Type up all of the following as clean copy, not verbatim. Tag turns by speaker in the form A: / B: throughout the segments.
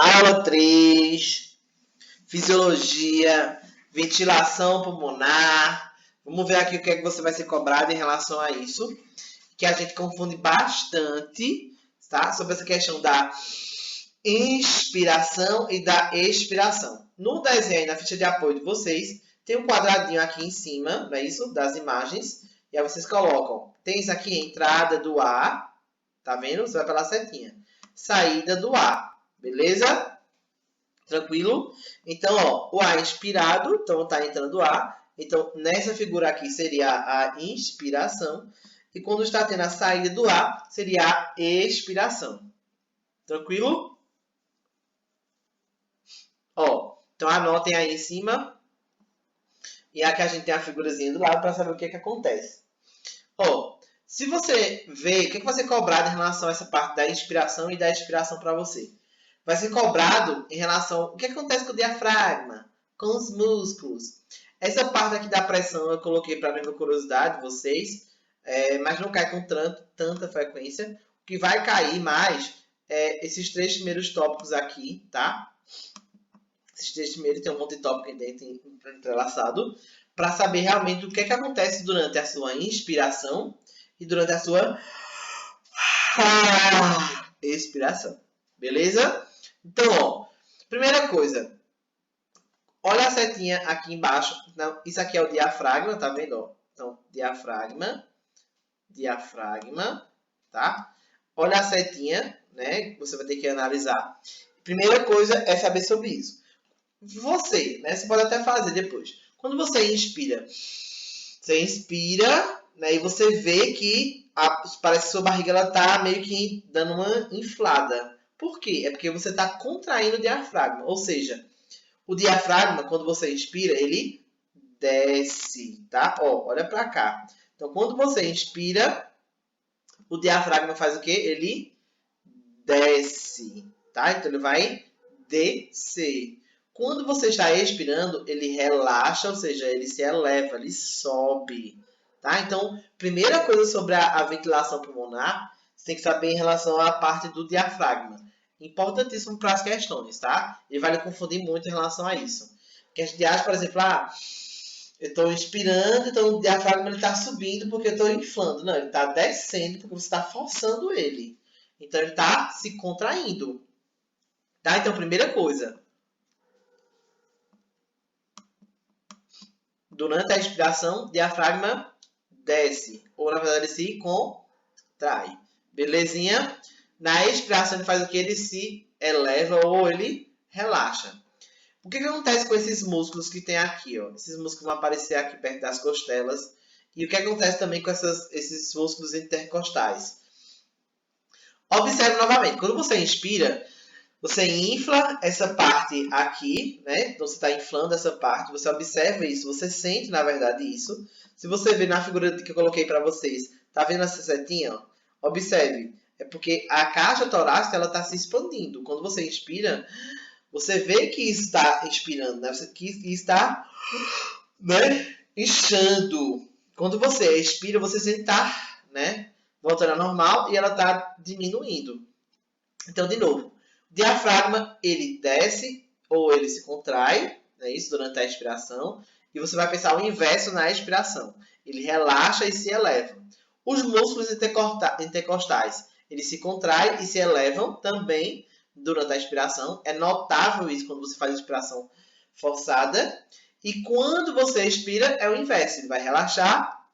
A: Aula 3, fisiologia, ventilação pulmonar. Vamos ver aqui o que é que você vai ser cobrado em relação a isso, que a gente confunde bastante, tá? Sobre essa questão da inspiração e da expiração. No desenho, na ficha de apoio de vocês, tem um quadradinho aqui em cima, não é isso? Das imagens. E aí vocês colocam, tem isso aqui, entrada do ar, tá vendo? Você vai pela setinha. Saída do ar, beleza? Tranquilo? Então, ó, o ar inspirado, então tá entrando ar. Então, nessa figura aqui seria a inspiração. E quando está tendo a saída do ar, seria a expiração. Tranquilo? Ó, então anotem aí em cima. E aqui a gente tem a figurazinha do lado para saber o que acontece. Ó, se você vê, o que vai ser cobrado em relação a essa parte da inspiração e da expiração para você? Vai ser cobrado em relação ao que acontece com o diafragma, com os músculos. Essa parte aqui da pressão eu coloquei para ver com curiosidade de vocês, mas não cai com tanta frequência. O que vai cair mais é esses 3 primeiros tópicos aqui, tá? Esses 3 primeiros tem um monte de tópico dentro entrelaçado, para saber realmente o que acontece durante a sua inspiração e durante a sua expiração. Beleza? Então, ó, primeira coisa, olha a setinha aqui embaixo. Não, isso aqui é o diafragma, tá vendo? Então, diafragma, tá? Olha a setinha, né? Você vai ter que analisar. Primeira coisa é saber sobre isso. Você pode até fazer depois. Quando você inspira, né? E você vê que parece que sua barriga ela tá meio que dando uma inflada. Por quê? É porque você está contraindo o diafragma. Ou seja, o diafragma, quando você inspira, ele desce, tá? Ó, olha para cá. Então, quando você inspira, o diafragma faz o quê? Ele desce, tá? Então, ele vai descer. Quando você está expirando, ele relaxa, ou seja, ele se eleva, ele sobe, tá? Então, primeira coisa sobre a ventilação pulmonar, você tem que saber em relação à parte do diafragma. Importantíssimo para as questões, tá? Ele vai lhe confundir muito em relação a isso. Porque a gente acha, por exemplo, eu estou inspirando, então o diafragma está subindo porque eu estou inflando. Não, ele está descendo porque você está forçando ele. Então, ele está se contraindo. Tá? Então, primeira coisa. Durante a expiração, o diafragma desce. Ou, na verdade, ele se contrai. Belezinha? Na expiração, ele faz o que? Ele se eleva ou ele relaxa. O que acontece com esses músculos que tem aqui? Ó? Esses músculos vão aparecer aqui perto das costelas. E o que acontece também com esses músculos intercostais? Observe novamente. Quando você inspira, você infla essa parte aqui, né? Então, você está inflando essa parte. Você observa isso. Você sente, na verdade, isso. Se você ver na figura que eu coloquei para vocês, tá vendo essa setinha? Ó? Observe. É porque a caixa torácica ela está se expandindo. Quando você inspira, você vê que está expirando, né? Que está, né? Inchando. Quando você expira, você sente que está, né? Voltando ao normal e ela está diminuindo. Então, de novo. O diafragma, ele desce ou ele se contrai, né, isso durante a expiração, e você vai pensar o inverso na expiração. Ele relaxa e se eleva. Os músculos intercostais, eles se contraem e se elevam também durante a expiração. É notável isso quando você faz a expiração forçada. E quando você expira, é o inverso. Ele vai relaxar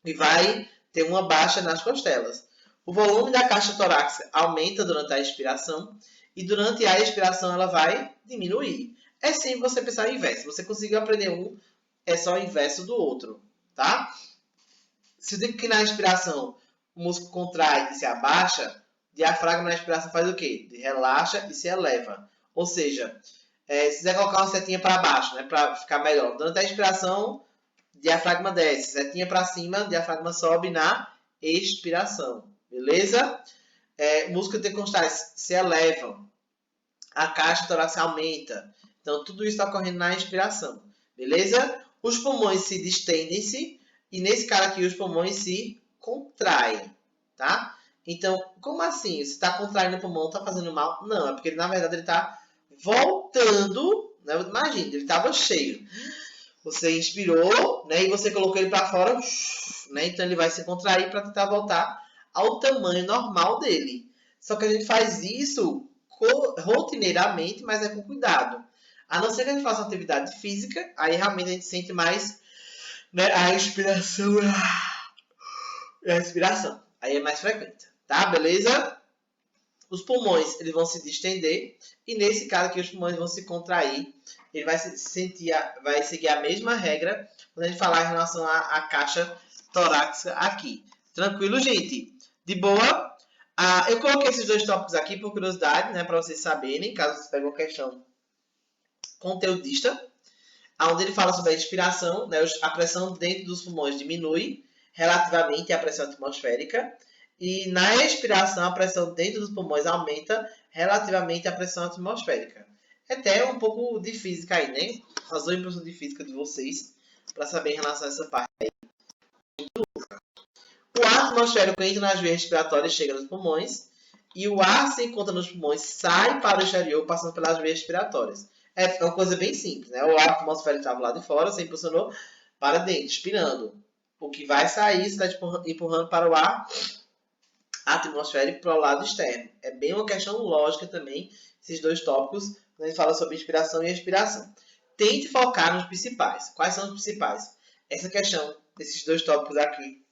A: e vai ter uma baixa nas costelas. O volume da caixa torácica aumenta durante a expiração e durante a expiração ela vai diminuir. É sempre você pensar o inverso. Se você conseguiu aprender um, é só o inverso do outro, tá? Se eu digo que na expiração o músculo contrai e se abaixa, o diafragma na expiração faz o quê? Ele relaxa e se eleva. Ou seja, se quiser colocar uma setinha para baixo, né, para ficar melhor. Durante a expiração, o diafragma desce. Setinha para cima, o diafragma sobe na expiração. Beleza? Músculos intercostais se elevam. A caixa torácica aumenta. Então, tudo isso está ocorrendo na inspiração. Beleza? Os pulmões se distendem-se. E nesse cara aqui, os pulmões se contraem. Tá? Então, como assim? Você está contraindo o pulmão, está fazendo mal? Não, é porque na verdade ele está voltando, né? Imagina, ele estava cheio. Você inspirou, né? E você colocou ele para fora, né? Então ele vai se contrair para tentar voltar ao tamanho normal dele. Só que a gente faz isso rotineiramente, mas é com cuidado. A não ser que a gente faça uma atividade física, aí realmente a gente sente mais, né, a inspiração e a expiração. Aí é mais frequente, tá? Beleza? Os pulmões eles vão se distender e nesse caso aqui os pulmões vão se contrair. Ele vai vai seguir a mesma regra quando a gente falar em relação à caixa torácica aqui. Tranquilo, gente? De boa? Eu coloquei esses dois tópicos aqui por curiosidade, né, para vocês saberem, caso vocês peguem uma questão conteudista, onde ele fala sobre a inspiração, né, a pressão dentro dos pulmões diminui relativamente à pressão atmosférica. E na expiração, a pressão dentro dos pulmões aumenta relativamente à pressão atmosférica. É até um pouco de física aí, né? As duas impressões de física de vocês, para saber em relação a essa parte aí. O ar atmosférico entra nas vias respiratórias e chega nos pulmões. E o ar se encontra nos pulmões, sai para o exterior, passando pelas vias respiratórias. É uma coisa bem simples, né? O ar atmosférico estava lá de fora, você impulsionou para dentro, expirando. O que vai sair, você está empurrando para o ar atmosférico para o lado externo. É bem uma questão lógica também, esses dois tópicos, quando a gente fala sobre inspiração e expiração. Tente focar nos principais. Quais são os principais? Essa questão desses dois tópicos aqui.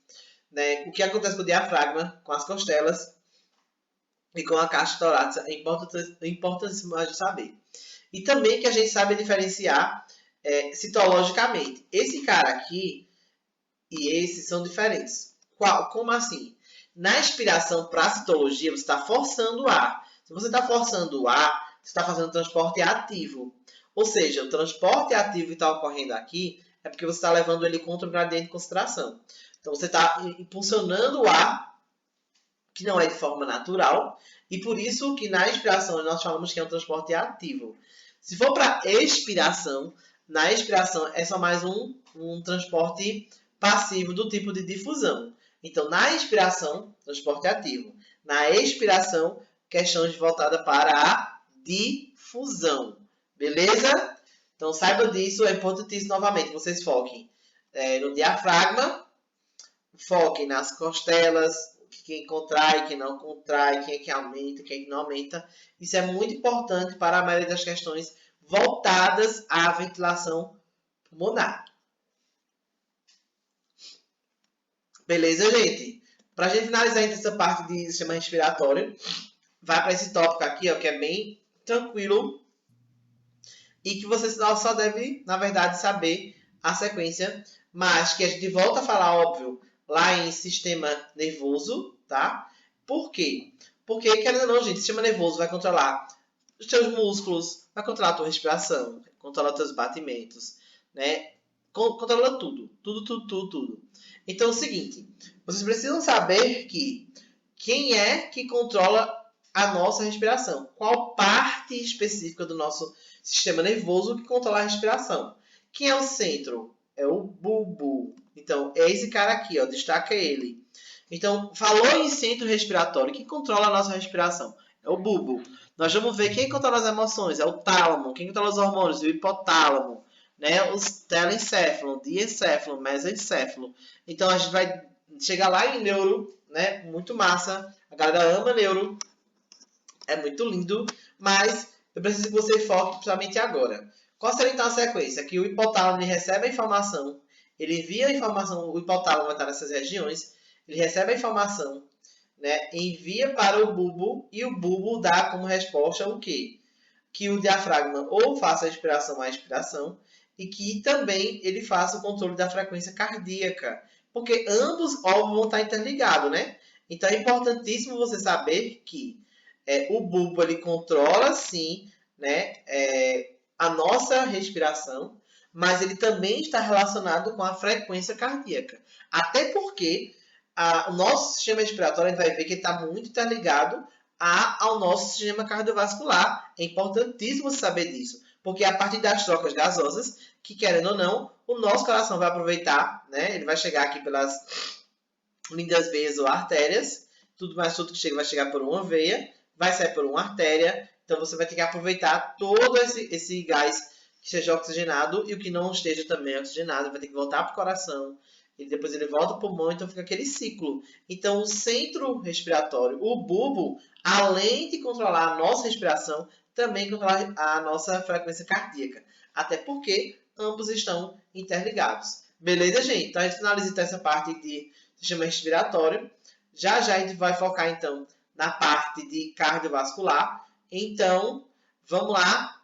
A: Né? O que acontece com o diafragma, com as costelas e com a caixa torácica é importantíssimo a gente saber. E também que a gente sabe diferenciar citologicamente. Esse cara aqui e esse são diferentes. Como assim? Na expiração para a citologia, você está forçando o ar. Se você está forçando o ar, você está fazendo transporte ativo. Ou seja, o transporte ativo que está ocorrendo aqui é porque você está levando ele contra o gradiente de concentração. Então, você está impulsionando o ar, que não é de forma natural, e por isso que na expiração nós falamos que é um transporte ativo. Se for para expiração, na expiração é só mais um transporte passivo do tipo de difusão. Então, na inspiração, transporte ativo. Na expiração, questões voltadas para a difusão. Beleza? Então, saiba disso, é importantíssimo novamente. Vocês foquem no diafragma, foquem nas costelas, quem contrai, quem não contrai, quem é que aumenta, quem é que não aumenta. Isso é muito importante para a maioria das questões voltadas à ventilação pulmonar. Beleza, gente? Para a gente finalizar essa parte de sistema respiratório, vai para esse tópico aqui, ó, que é bem tranquilo e que você só deve, na verdade, saber a sequência, mas que a gente volta a falar, óbvio, lá em sistema nervoso, tá? Por quê? Porque, querendo ou não, gente, o sistema nervoso vai controlar os seus músculos, vai controlar a tua respiração, controlar os teus batimentos, né? Controla tudo. Tudo. Então é o seguinte, vocês precisam saber que quem é que controla a nossa respiração? Qual parte específica do nosso sistema nervoso que controla a respiração? Quem é o centro? É o bulbo. Então, é esse cara aqui, ó, destaca ele. Então, falou em centro respiratório, quem controla a nossa respiração? É o bulbo. Nós vamos ver quem controla as emoções, é o tálamo. Quem controla os hormônios? O hipotálamo. Né? Os telencéfalo, diencéfalo, mesencéfalo. Então, a gente vai chegar lá em neuro, né? Muito massa. A galera ama neuro. É muito lindo. Mas eu preciso que você foque principalmente agora. Qual seria então a sequência? Que o hipotálamo recebe a informação. Ele envia a informação. O hipotálamo vai estar nessas regiões. Ele recebe a informação. Né? Envia para o bulbo. E o bulbo dá como resposta o quê? Que o diafragma ou faça a inspiração ou a expiração. E que também ele faça o controle da frequência cardíaca. Porque ambos vão estar interligados, né? Então é importantíssimo você saber que o bulbo ele controla sim, né, a nossa respiração, mas ele também está relacionado com a frequência cardíaca. Até porque o nosso sistema respiratório, a gente vai ver que ele está muito interligado ao nosso sistema cardiovascular. É importantíssimo você saber disso, porque é a partir das trocas gasosas, que querendo ou não, o nosso coração vai aproveitar, né? Ele vai chegar aqui pelas lindas veias ou artérias, tudo mais solto que chega vai chegar por uma veia, vai sair por uma artéria. Então você vai ter que aproveitar todo esse gás que esteja oxigenado e o que não esteja também oxigenado, vai ter que voltar para o coração. E depois ele volta para o pulmão, então fica aquele ciclo. Então o centro respiratório, o bulbo, além de controlar a nossa respiração, também controla a nossa frequência cardíaca. Até porque ambos estão interligados. Beleza, gente? Então a gente finaliza então, essa parte de sistema respiratório. Já já a gente vai focar então na parte de cardiovascular. Então, vamos lá